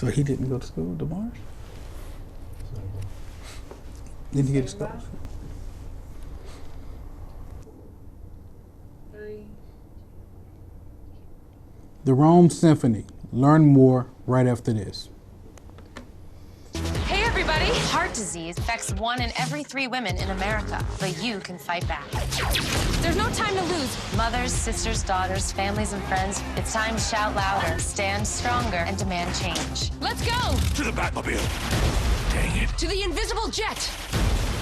So he didn't go to school, DeMarsh? Didn't he get a scholarship? The Rome Symphony. Learn more right after this. Hey everybody! Heart disease affects 1 in every 3 women in America, but you can fight back. There's no time to lose. Mothers, sisters, daughters, families, and friends, it's time to shout louder, stand stronger, and demand change. Let's go! To the Batmobile. Dang it. To the invisible jet!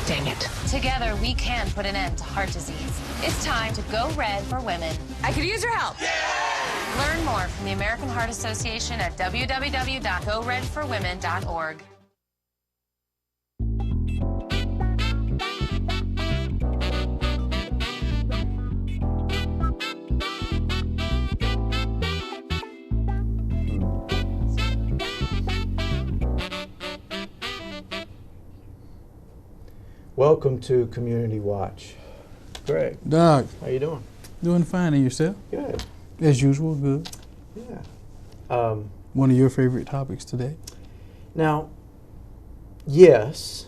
Dang it. Together, we can put an end to heart disease. It's time to go red for women. I could use your help. Yeah! Learn more from the American Heart Association at www.goredforwomen.org. Welcome to Community Watch. Greg, Doug, how you doing? doing fine, and yourself? Good. As usual, good. Yeah. One of your favorite topics today? Now, yes,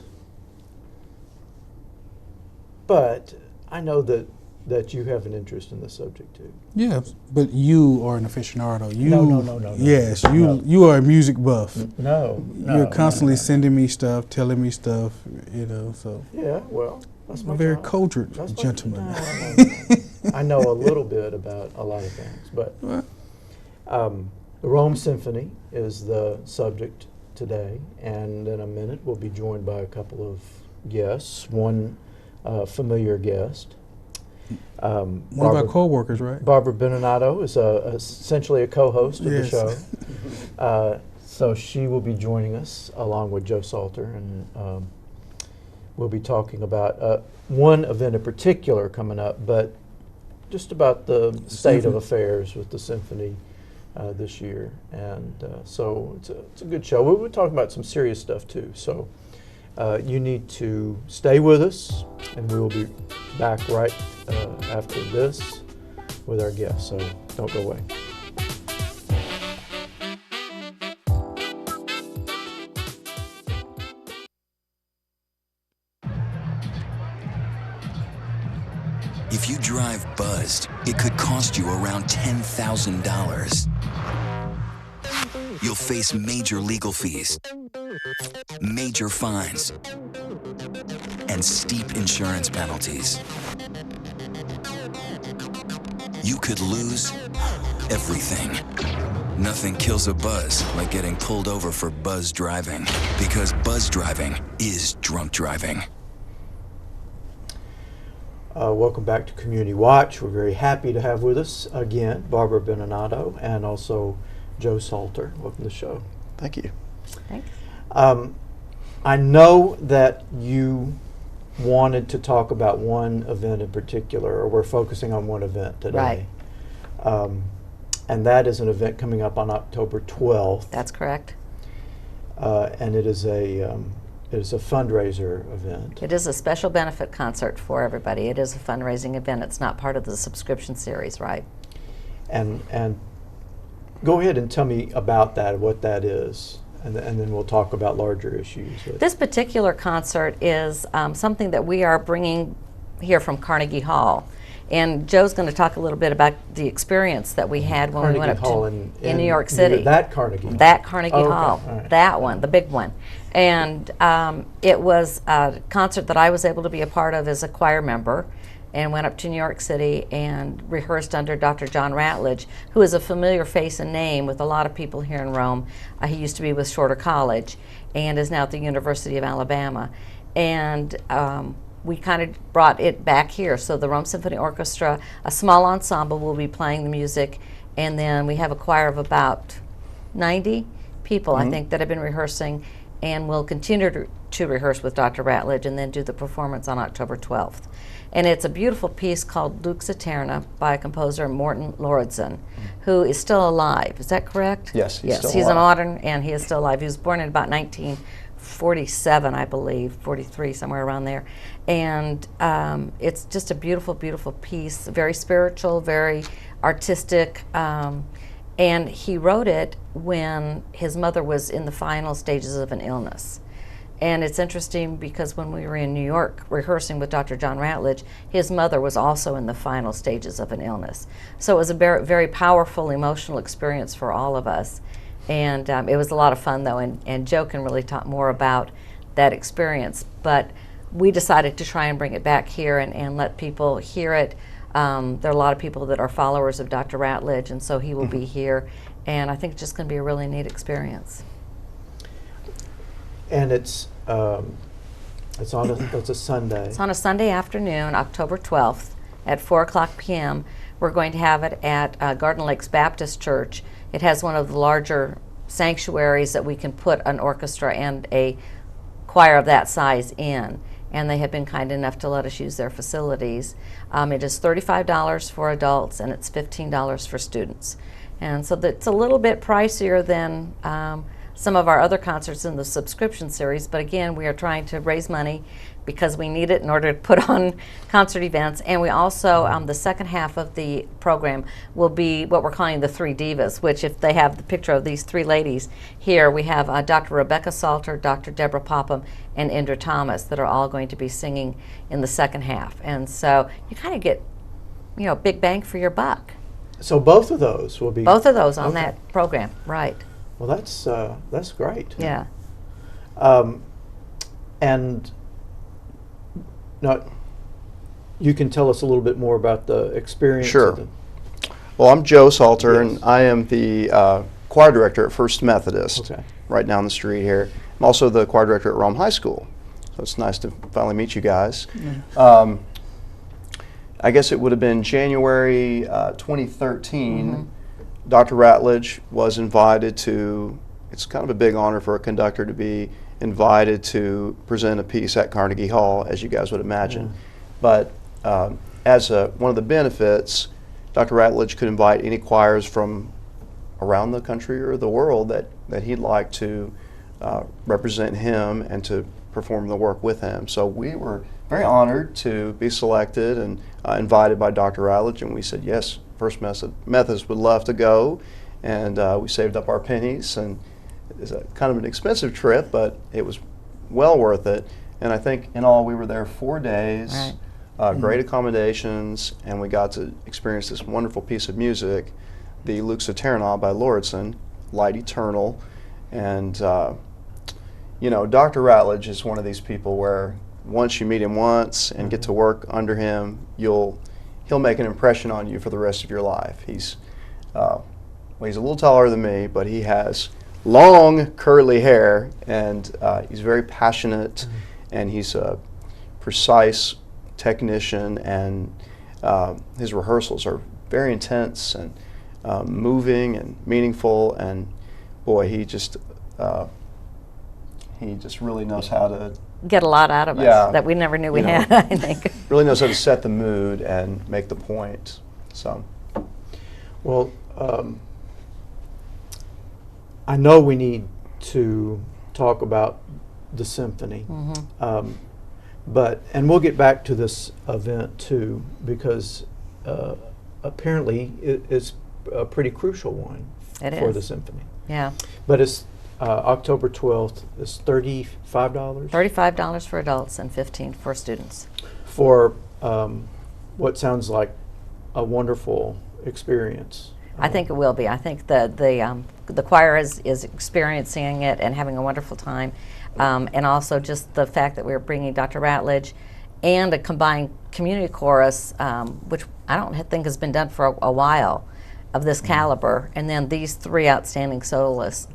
but I know that you have an interest in the subject too. Yeah, but you are an aficionado. You, No. Yes, No. you are a music buff. No. You're constantly sending me stuff, telling me stuff, so. Yeah, well, that's my A very job. cultured That's my- gentleman. No. I know a little bit about a lot of things, but What? the Rome Symphony is the subject today, and in a minute we'll be joined by a couple of guests, one familiar guest. One of our co-workers, right? Barbara Beninato is essentially a co-host of the Yes. show. So she will be joining us along with Joe Salter, and we'll be talking about one event in particular coming up, but just about the state of affairs with the symphony this year. And so it's a good show. We're talking about some serious stuff too. So you need to stay with us, and we will be back right after this with our guests. So don't go away. If you drive buzzed, it could cost you around $10,000. You'll face major legal fees, major fines, and steep insurance penalties. You could lose everything. Nothing kills a buzz like getting pulled over for buzz driving, because buzz driving is drunk driving. Welcome back to Community Watch. We're very happy to have with us again Barbara Beninato and also Joe Salter. Welcome to the show. Thank you. Thanks. I know that you wanted to talk about one event in particular, or we're focusing on one event today. Right. And that is an event coming up on October 12th. That's correct. And it is a fundraiser event. It is a special benefit concert for everybody. It is a fundraising event. It's not part of the subscription series, right? And go ahead and tell me about that, what that is, and then we'll talk about larger issues. This particular concert is something that we are bringing here from Carnegie Hall. And Joe's going to talk a little bit about the experience that we had when we went up Hall in New York City. That Carnegie. That Carnegie Oh, okay. Hall. All right. That one, the big one. And it was a concert that I was able to be a part of as a choir member, and went up to New York City and rehearsed under Dr. John Ratledge, who is a familiar face and name with a lot of people here in Rome. He used to be with Shorter College and is now at the University of Alabama. And we kind of brought it back here. So the Rome Symphony Orchestra, a small ensemble, will be playing the music, and then we have a choir of about 90 people, I think, that have been rehearsing, and we'll continue to rehearse with Dr. Ratledge and then do the performance on October 12th. And it's a beautiful piece called Lux Aeterna by composer Morton Lauridsen, who is still alive. Is that correct? Yes, he's still he's alive. a modern, and he is still alive. He was born in about 1947, I believe, 43, somewhere around there. And it's just a beautiful, beautiful piece, very spiritual, very artistic, And he wrote it when his mother was in the final stages of an illness. And it's interesting because when we were in New York rehearsing with Dr. John Ratledge, his mother was also in the final stages of an illness. So it was a very, very powerful emotional experience for all of us. And it was a lot of fun, though, and Joe can really talk more about that experience. But we decided to try and bring it back here and let people hear it. There are a lot of people that are followers of Dr. Ratledge, and so he will be here. And I think it's just going to be a really neat experience. And it's on it's a Sunday. It's on a Sunday afternoon, October 12th at 4:00 p.m. We're going to have it at Garden Lakes Baptist Church. It has one of the larger sanctuaries that we can put an orchestra and a choir of that size in. And they have been kind enough to let us use their facilities. It is $35 for adults and it's $15 for students. And so it's a little bit pricier than some of our other concerts in the subscription series, but again, we are trying to raise money because we need it in order to put on concert events. And we also, the second half of the program will be what we're calling the Three Divas, which if they have the picture of these three ladies here, we have Dr. Rebecca Salter, Dr. Deborah Popham, and Indra Thomas that are all going to be singing in the second half. And so you kind of get, big bang for your buck. So both of those will be... Both of those on that program, right. Well, that's great. Yeah. And now, you can tell us a little bit more about the experience. Sure. Well, I'm Joe Salter, Yes. and I am the choir director at First Methodist, Okay. right down the street here. I'm also the choir director at Rome High School, so it's nice to finally meet you guys. I guess it would have been January 2013. Dr. Ratledge was invited to, it's kind of a big honor for a conductor to be invited to present a piece at Carnegie Hall, as you guys would imagine. But as one of the benefits, Dr. Ratledge could invite any choirs from around the country or the world that he'd like to represent him and to perform the work with him. So we were very honored to be selected and invited by Dr. Ratledge, and we said yes. First Methodist would love to go, and we saved up our pennies, and it's kind of an expensive trip, but it was well worth it. And I think in all we were there 4 days, great accommodations, and we got to experience this wonderful piece of music, the Luxaterna by Lauritsen, Light Eternal. And Dr. Ratledge is one of these people where once you meet him once and get to work under him, he'll make an impression on you for the rest of your life. He's a little taller than me, but he has long curly hair, and he's very passionate, and he's a precise technician, and his rehearsals are very intense and moving and meaningful, and boy, he just really knows how to Get a lot out of us that we never knew we had, I think. Really knows how to set the mood and make the point. So, Well, I know we need to talk about the symphony, and we'll get back to this event too, because apparently it's a pretty crucial one for the symphony. Yeah. But it's October 12th. It's $35. $35 for adults and $15 for students. For what sounds like a wonderful experience. I think it will be. I think the choir is experiencing it and having a wonderful time, and also just the fact that we're bringing Dr. Ratledge and a combined community chorus, which I don't think has been done for a while, of this caliber, and then these three outstanding soloists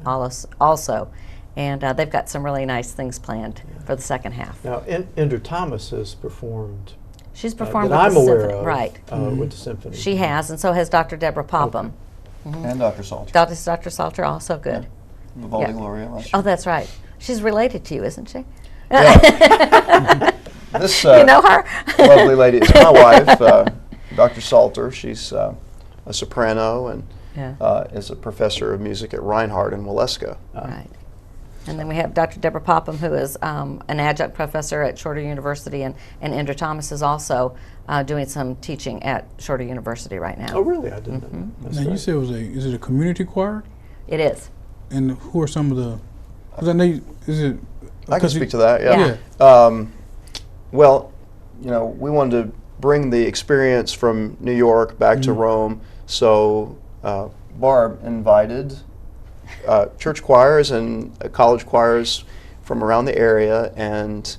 also, and they've got some really nice things planned for the second half. Now, Indra Thomas has performed. She's performed that with I'm the aware symphony, of, right? with the symphony. She has, and so has Dr. Deborah Popham. and Dr. Salter. Dr. Salter also good. Vivaldi Yeah. Gloria last Oh, year. that's right. She's related to you, isn't she? This You know her? lovely lady is my wife, Dr. Salter. She's a soprano and Yeah. is a professor of music at Reinhardt in Waleska. Right. And then we have Dr. Deborah Popham, who is an adjunct professor at Shorter University, and Indra Thomas is also doing some teaching at Shorter University right now. Oh, really? I didn't know that. That's Now you great. said is it a community choir? It is. And who are some of the? Because I know is it? I can 'cause speak to that. Yeah. Yeah. Well, we wanted to bring the experience from New York back to Rome. So Barb invited church choirs and college choirs from around the area, and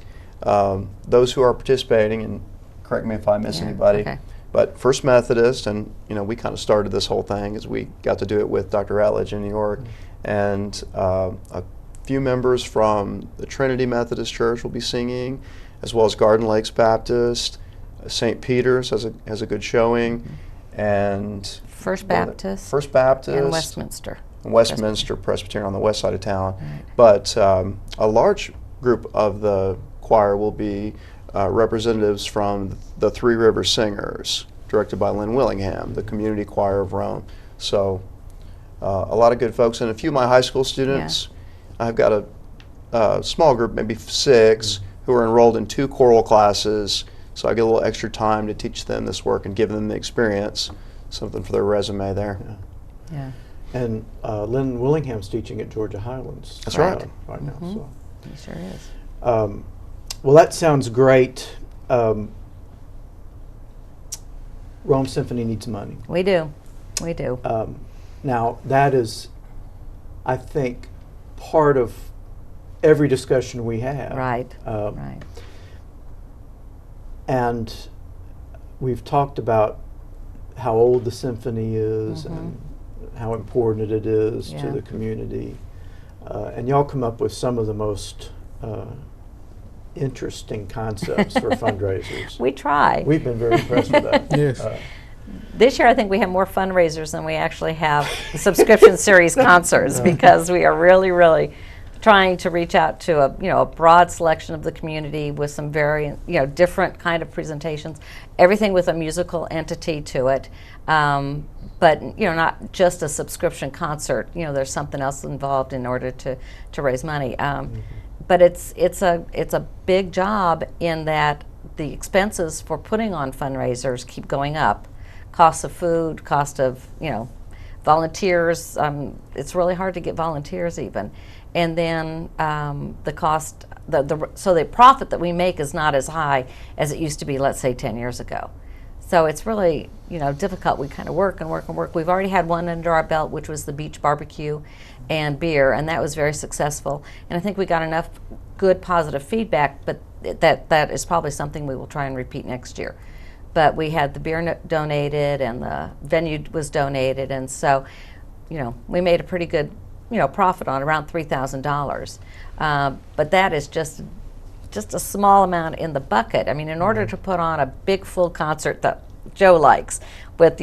those who are participating, and correct me if I miss anybody, okay. but First Methodist, and we kind of started this whole thing as we got to do it with Dr. Ratledge in New York, and a few members from the Trinity Methodist Church will be singing, as well as Garden Lakes Baptist, St. Peter's has a good showing, and First Baptist, First Baptist, and Westminster. Westminster Presbyterian on the west side of town. But a large group of the choir will be representatives from the Three Rivers Singers, directed by Lynn Willingham, the community choir of Rome. So a lot of good folks, and a few of my high school students. I've got a small group, maybe 6, who are enrolled in 2 choral classes, so I get a little extra time to teach them this work and give them the experience, something for their resume there. Yeah. And Lynn Willingham's teaching at Georgia Highlands. That's right. Right now. So. He sure is. Well, that sounds great. Rome Symphony needs money. We do. We do. Now, that is, I think, part of every discussion we have. Right. Um, Right. And we've talked about how old the symphony is and how important it is to Yeah. the community. And y'all come up with some of the most interesting concepts for fundraisers. We try. We've been very impressed with that. Yes. This year, I think we have more fundraisers than we actually have subscription series concerts, because we are really, really trying to reach out to a broad selection of the community with some very different kind of presentations, everything with a musical entity to it, but not just a subscription concert. There's something else involved in order to raise money. But it's a big job in that the expenses for putting on fundraisers keep going up. Cost of food, cost of volunteers. It's really hard to get volunteers even, and then the cost. So the profit that we make is not as high as it used to be, let's say 10 years ago. So it's really difficult. We kind of work and work and work. We've already had one under our belt, which was the beach barbecue and beer, and that was very successful. And I think we got enough good positive feedback, but that is probably something we will try and repeat next year. But we had the beer donated, and the venue was donated, and so we made a pretty good profit on around $3,000. But that is just a small amount in the bucket. I mean, in order to put on a big full concert that Joe likes, with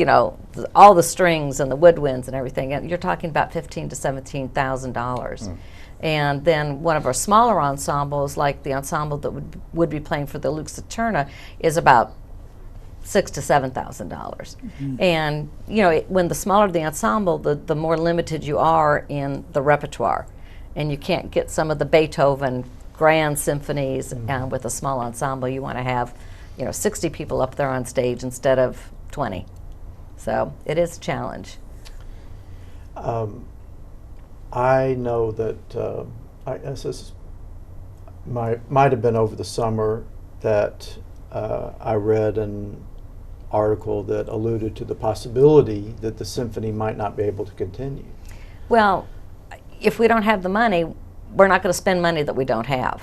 all the strings and the woodwinds and everything, you're talking about $15,000 to $17,000. And then one of our smaller ensembles, like the ensemble that would be playing for the Luxaturna, is about $6,000 to $7,000. And when the smaller the ensemble, the more limited you are in the repertoire, and you can't get some of the Beethoven grand symphonies with a small ensemble. You want to have 60 people up there on stage instead of 20. So it is a challenge. I know that this might have been over the summer that I read an article that alluded to the possibility that the symphony might not be able to continue. Well, if we don't have the money, we're not going to spend money that we don't have.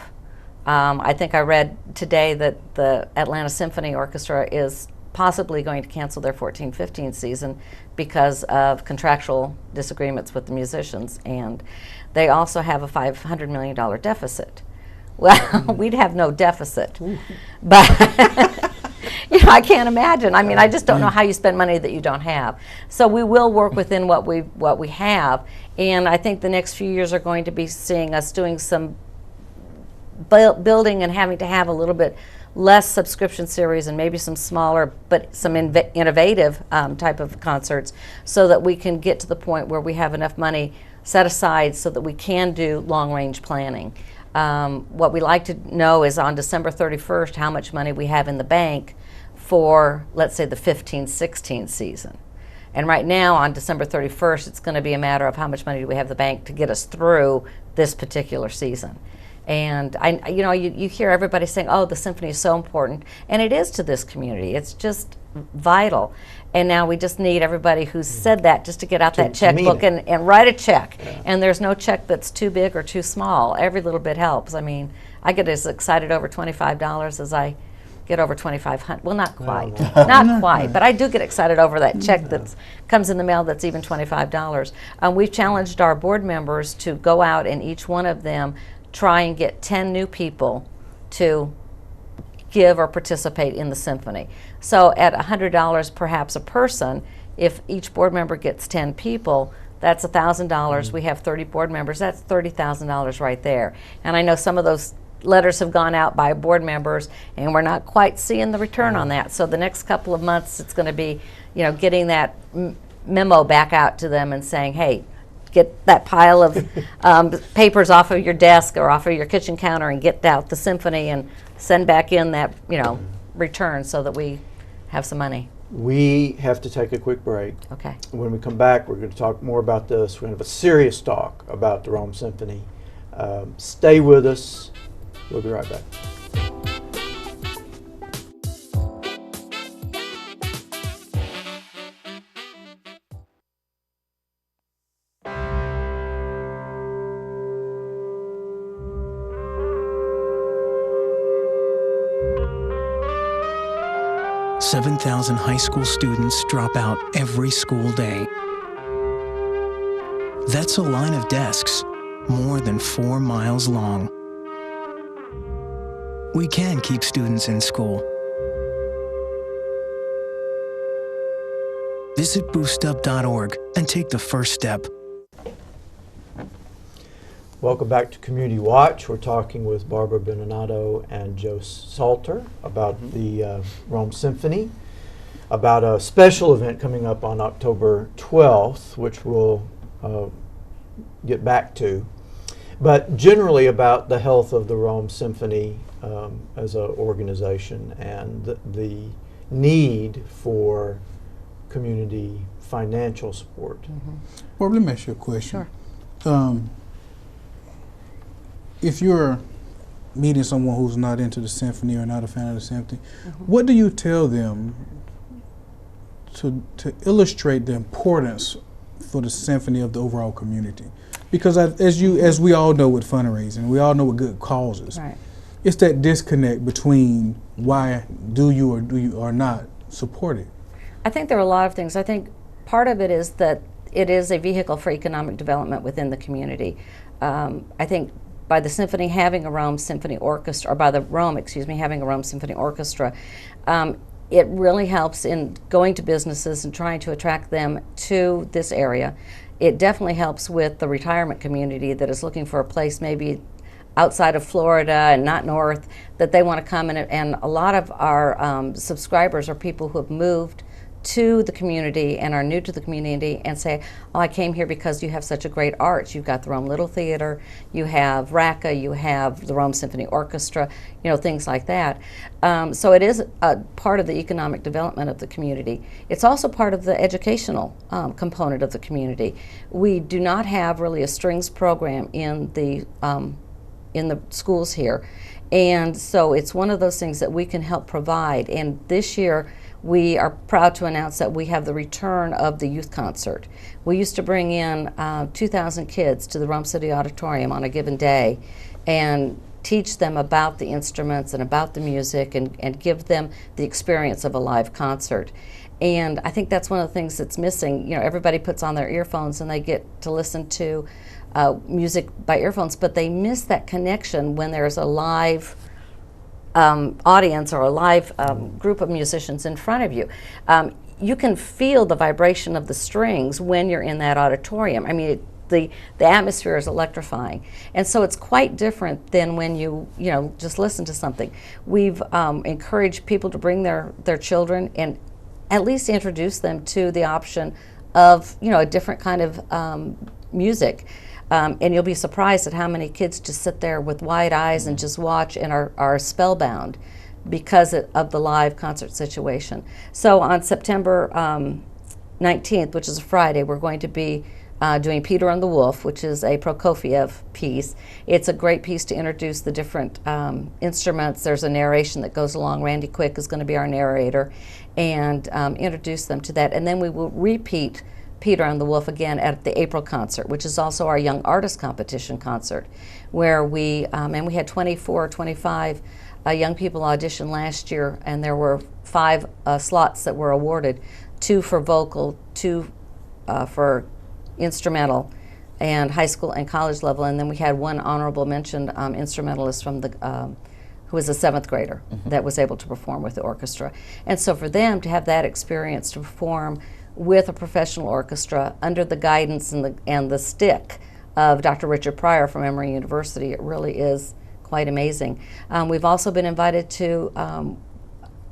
I think I read today that the Atlanta Symphony Orchestra is possibly going to cancel their 14-15 season because of contractual disagreements with the musicians, and they also have a $500 million deficit. Well, we'd have no deficit, but I can't imagine. I mean, I just don't know how you spend money that you don't have. So we will work within what we have, and I think the next few years are going to be seeing us doing some building and having to have a little bit less subscription series and maybe some smaller but some innovative type of concerts, so that we can get to the point where we have enough money set aside so that we can do long-range planning. What we like to know is on December 31st how much money we have in the bank for, let's say, the 15-16 season. And right now on December 31st, it's going to be a matter of how much money do we have in the bank to get us through this particular season. And you hear everybody saying, oh, the symphony is so important, and it is to this community. It's just vital. And now we just need everybody who's said that just to get out that checkbook and write a check. Yeah. And there's no check that's too big or too small. Every little bit helps. I mean, I get as excited over $25 as I get over $2,500. Well, not quite, not quite, but I do get excited over that check that comes in the mail that's even $25. We've challenged our board members to go out and each one of them try and get 10 new people to give or participate in the symphony. So at $100 perhaps a person, if each board member gets 10 people, that's $1,000. We have 30 board members. That's $30,000 right there. And I know some of those letters have gone out by board members, and we're not quite seeing the return on that. So the next couple of months, it's going to be, getting that memo back out to them and saying, hey, get that pile of papers off of your desk or off of your kitchen counter and get out the symphony and send back in that, return so that we have some money. We have to take a quick break. Okay. When we come back, we're going to talk more about this. We're going to have a serious talk about the Rome Symphony. Stay with us. We'll be right back. Seven 7,000 high school students drop out every school day. That's a line of desks more than 4 miles long. We can keep students in school. Visit boostup.org and take the first step. Welcome back to Community Watch. We're talking with Barbara Beninato and Joe Salter about the Rome Symphony, about a special event coming up on October 12th, which we'll get back to, but generally about the health of the Rome Symphony as an organization and the need for community financial support. Well, let me ask you a question. Sure. If you're meeting someone who's not into the symphony or not a fan of the symphony, what do you tell them to illustrate the importance for the symphony of the overall community? Because as we all know with fundraising, we all know with good causes, Right. it's that disconnect between why do you or not support it. I think there are a lot of things. I think part of it is that it is a vehicle for economic development within the community. I think by the symphony having a Rome Symphony Orchestra, or by the Rome, having a Rome Symphony Orchestra, it really helps in going to businesses and trying to attract them to this area. It definitely helps with the retirement community that is looking for a place maybe outside of Florida and not north, that they want to come in, and a lot of our subscribers are people who have moved to the community and are new to the community and say, oh, I came here because you have such a great arts. You've got the Rome Little Theater, you have RACA, you have the Rome Symphony Orchestra, things like that. So it is a part of the economic development of the community. It's also part of the educational component of the community. We do not have really a strings program in the schools here. And so it's one of those things that we can help provide. And this year, we are proud to announce that we have the return of the youth concert. We used to bring in 2,000 kids to the Rome City Auditorium on a given day and teach them about the instruments and about the music and give them the experience of a live concert. And I think that's one of the things that's missing. Everybody puts on their earphones and they get to listen to music by earphones, but they miss that connection when there's a live audience or a live group of musicians in front of you. You can feel the vibration of the strings when you're in that auditorium. I mean, the atmosphere is electrifying, and so it's quite different than when you just listen to something. We've encouraged people to bring their children and at least introduce them to the option of, you know, a different kind of music. And you'll be surprised at how many kids just sit there with wide eyes and just watch and are spellbound because of the live concert situation. So on September 19th, which is a Friday, we're going to be doing Peter and the Wolf, which is a Prokofiev piece. It's a great piece to introduce the different instruments. There's a narration that goes along. Randy Quick is going to be our narrator, and introduce them to that. And then we will repeat Peter and the Wolf again at the April concert, which is also our Young Artist Competition concert, where and we had 24 or 25 young people audition last year, and there were 5 slots that were awarded, 2 for vocal, 2 for instrumental, and high school and college level, and then we had 1 honorable mention instrumentalist from the who was a 7th grader that was able to perform with the orchestra. And so for them to have that experience to perform with a professional orchestra under the guidance and the stick of Dr. Richard Pryor from Emory University, it really is quite amazing. We've also been invited to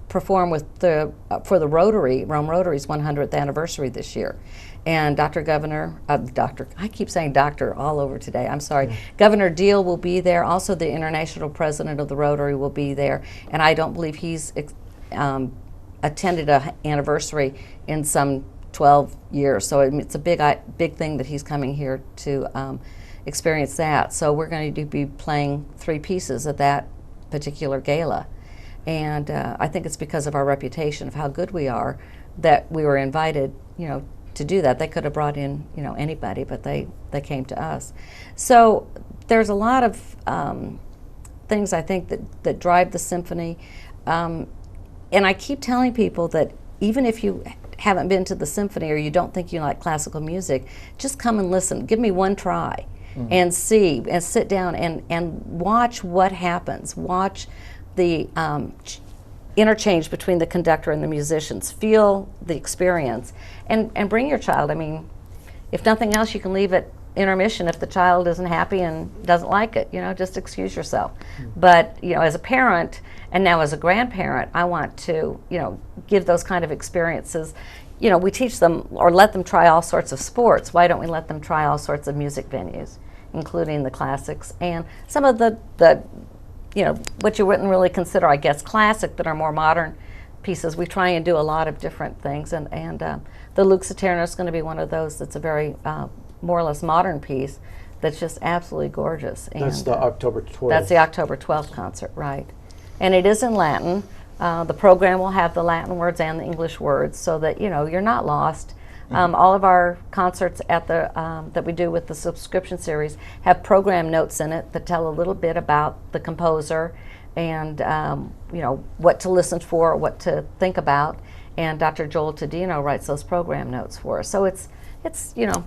perform with for the Rotary, Rome Rotary's 100th anniversary this year. And I keep saying doctor all over today, I'm sorry. Governor Deal will be there. Also the international president of the Rotary will be there. And I don't believe he's attended an anniversary in some 12 years. So it's a big thing that he's coming here to experience that. So we're going to be playing 3 pieces at that particular gala. And I think it's because of our reputation of how good we are that we were invited, you know, to do that. They could have brought in, you know, anybody, but they came to us. So there's a lot of things I think that drive the symphony. And I keep telling people that even if you haven't been to the symphony or you don't think you like classical music, just come and listen. Give me one try and see, and sit down and watch what happens. Watch the interchange between the conductor and the musicians. Feel the experience and bring your child. I mean, if nothing else, you can leave at intermission if the child isn't happy and doesn't like it, you know, just excuse yourself. But, you know, as a parent and now as a grandparent, I want to, you know, give those kind of experiences. You know, we teach them or let them try all sorts of sports. Why don't we let them try all sorts of music venues, including the classics and some of the you know, what you wouldn't really consider, I guess, classic, that are more modern pieces. We try and do a lot of different things, and the Lux Eterna is going to be one of those that's a very more or less modern piece that's just absolutely gorgeous. And that's the October 12th. That's the October 12th concert, right. And it is in Latin. The program will have the Latin words and the English words so that, you know, you're not lost. All of our concerts at the that we do with the subscription series have program notes in it that tell a little bit about the composer and you know, what to listen for, what to think about. And Dr. Joel Tadino writes those program notes for us. So it's you know,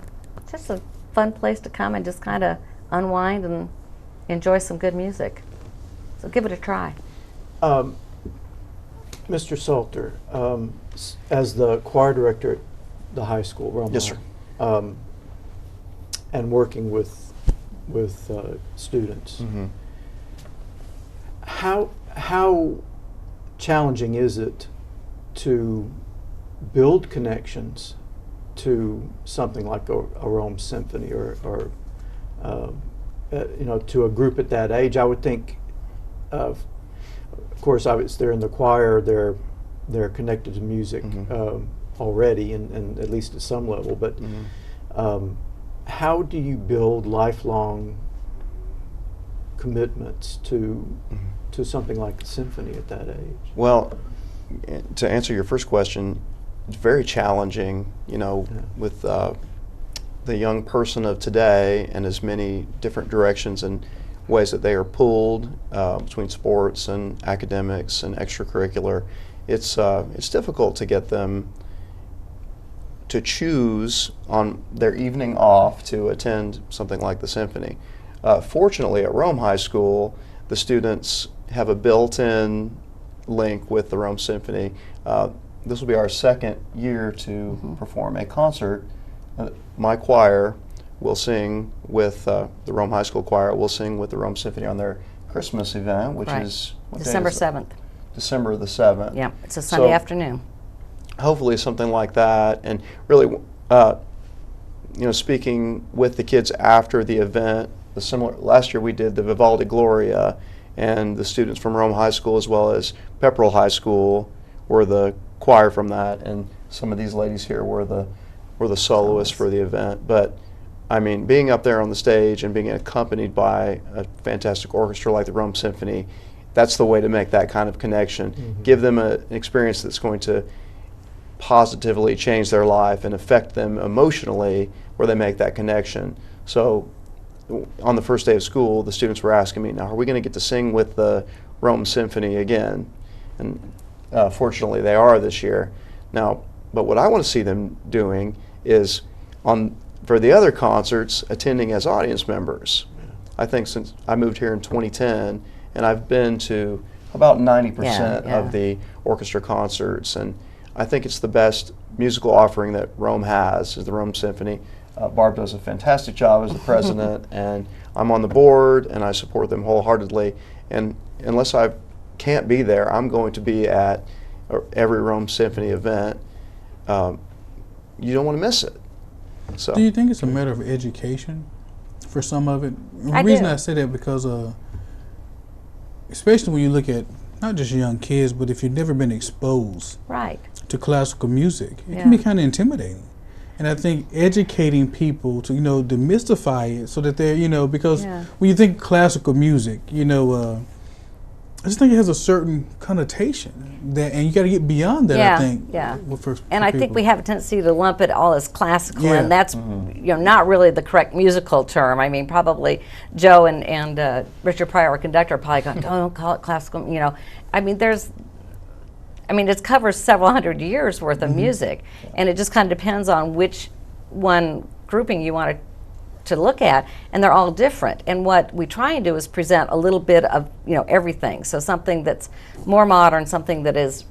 just a fun place to come and just kind of unwind and enjoy some good music. So give it a try. Mr. Salter, as the choir director at the high school, Rome, yes, sir, and working with students, how challenging is it to build connections to something like a Rome Symphony or you know, to a group at that age? I would think, of course, they're in the choir, they're connected to music already, and at least at some level. But how do you build lifelong commitments to something like the symphony at that age? Well, to answer your first question, it's very challenging, you know, with the young person of today and as many different directions and ways that they are pulled between sports and academics and extracurricular. It's difficult to get them to choose on their evening off to attend something like the symphony. Fortunately, at Rome High School, the students have a built-in link with the Rome Symphony. This will be our second year to perform a concert. My choir will sing with the Rome High School choir. Will sing with the Rome Symphony on their Christmas event, which is December 7th. December the 7th. Yeah, it's a Sunday afternoon. Hopefully something like that. And really, speaking with the kids after the event, last year we did the Vivaldi Gloria, and the students from Rome High School as well as Pepperell High School were the choir from that, and some of these ladies here were the soloists for the event. But I mean, being up there on the stage and being accompanied by a fantastic orchestra like the Rome Symphony, that's the way to make that kind of connection. Give them an experience that's going to positively change their life and affect them emotionally where they make that connection. So on the first day of school, the students were asking me, now, are we going to get to sing with the Rome Symphony again? And fortunately, they are this year. Now, but what I want to see them doing is, for the other concerts, attending as audience members. I think since I moved here in 2010, and I've been to about 90% of the orchestra concerts, and I think it's the best musical offering that Rome has, is the Rome Symphony. Barb does a fantastic job as the president, and I'm on the board, and I support them wholeheartedly. And unless I can't be there, I'm going to be at every Rome Symphony event. You don't want to miss it. So. Do you think it's a matter of education for some of it? The I reason do. I say that because, especially when you look at not just young kids, but if you've never been exposed Right. to classical music, it Yeah. can be kind of intimidating. And I think educating people to, demystify it so that they're, because Yeah. when you think classical music, I just think it has a certain connotation and you got to get beyond that. Yeah, I think. yeah. For And I think people. we have a tendency to lump it all as classical, Yeah. and that's not really the correct musical term. I mean, probably Joe and Richard Pryor, our conductor, are probably going, don't call it classical. I mean, it covers several hundred years worth of music, and it just kind of depends on which one grouping you want to look at, and they're all different. And what we try and do is present a little bit of everything. So something that's more modern, something that is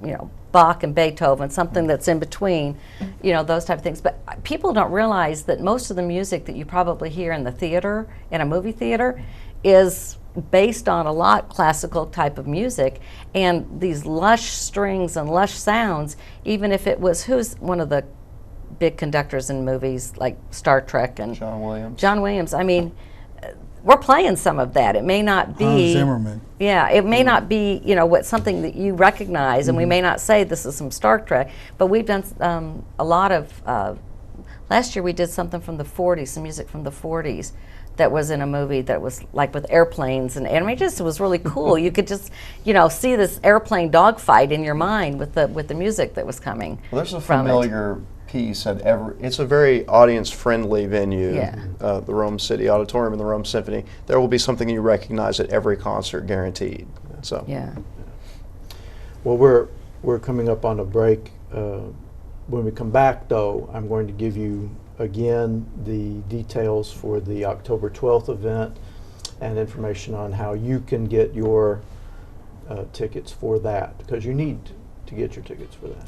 Bach and Beethoven, something that's in between, those type of things. But people don't realize that most of the music that you probably hear in the theater, in a movie theater, is based on a lot classical type of music, and these lush strings and lush sounds. Even if it was, who's one of the big conductors in movies like Star Trek and John Williams. John Williams. I mean, we're playing some of that. It may not be Hans Zimmerman. Yeah, it may not be what something that you recognize, and we may not say this is some Star Trek, but we've done a lot of. Last year we did something from the 40s, some music from the 40s. That was in a movie that was like with airplanes, and I mean, it was really cool. You could just, see this airplane dogfight in your mind with the music that was coming. Well, there's a from familiar piece at it's a very audience-friendly venue, Yeah. the Rome City Auditorium and the Rome Symphony. There will be something you recognize at every concert, guaranteed. So. Yeah. Well, we're coming up on a break. When we come back, though, I'm going to give you again the details for the October 12th event and information on how you can get your tickets for that, because you need to get your tickets for that.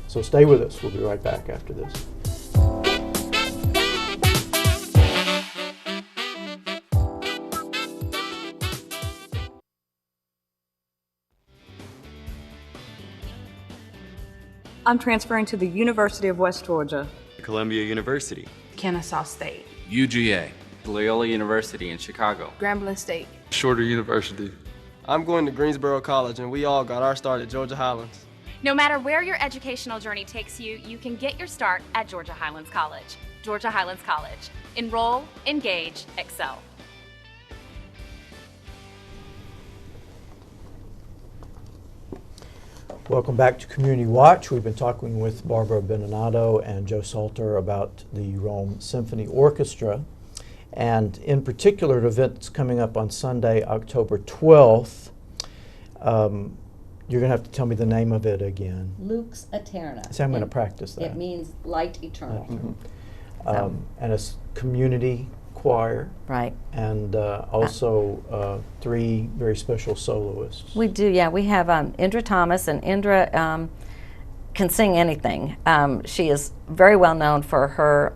So stay with us. We'll be right back after this. I'm transferring to the University of West Georgia. Columbia University, Kennesaw State, UGA, Loyola University in Chicago, Grambling State, Shorter University. I'm going to Greensboro College, and we all got our start at Georgia Highlands. No matter where your educational journey takes you, you can get your start at Georgia Highlands College. Georgia Highlands College. Enroll, engage, excel. Welcome back to Community Watch. We've been talking with Barbara Beninato and Joe Salter about the Rome Symphony Orchestra, and in particular, an event that's coming up on Sunday, October 12th. You're going to have to tell me the name of it again. Lux Aeterna. So I'm going to practice that. It means light eternal. And it's community choir. Right. And also 3 very special soloists. We do, yeah. We have Indra Thomas, and Indra can sing anything. She is very well known for her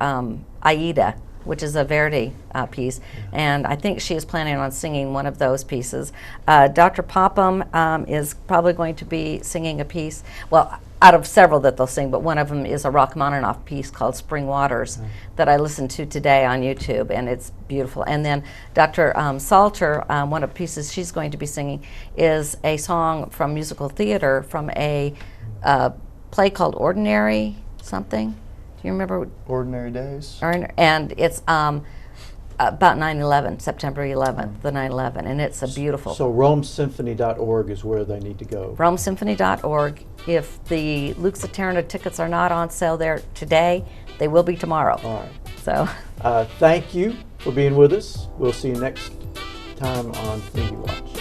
Aida, which is a Verdi piece, and I think she is planning on singing one of those pieces. Dr. Popham is probably going to be singing a piece. Well, out of several that they'll sing, but one of them is a Rachmaninoff piece called Spring Waters that I listened to today on YouTube, and it's beautiful. And then Dr. Salter, one of the pieces she's going to be singing is a song from musical theater from a play called Ordinary something. Do you remember? Ordinary Days. And it's about 9/11, September 11th, the 9/11, and it's a beautiful. So RomeSymphony.org is where they need to go. RomeSymphony.org. If the Luke Saterna tickets are not on sale there today, they will be tomorrow. All right. So, thank you for being with us. We'll see you next time on Indie Watch.